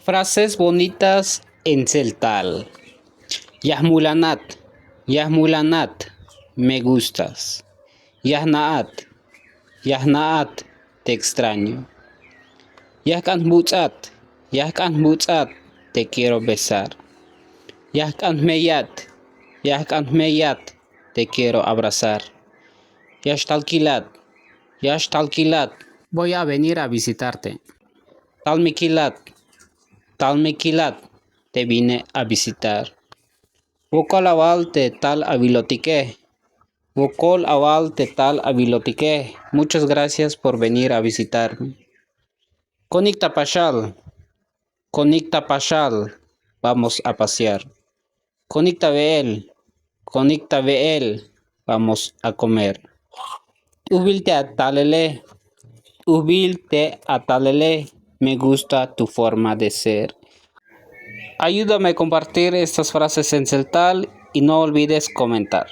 Frases bonitas en celtal. Yahmulanat, Yahmulanat, me gustas. Yahnaat, Yahnaat, te extraño. Yahkanbutzat, Yahkanbutzat, te quiero besar. Yahkanmeyat, Yahkanmeyat, te quiero abrazar. Yashtalkilat, Yashtalkilat, voy a venir a visitarte. Talmikilat, Talmikilat, te vine a visitar. Wokol awal te tal avilotique. Wokol awal te tal avilotique. Muchas gracias por venir a visitarme. Conecta Pashal, Conecta Pashal, vamos a pasear. Conecta Beel, vamos a comer. Ubilte atalele, Ubilte atalele, me gusta tu forma de ser. Ayúdame a compartir estas frases en celtal y no olvides comentar.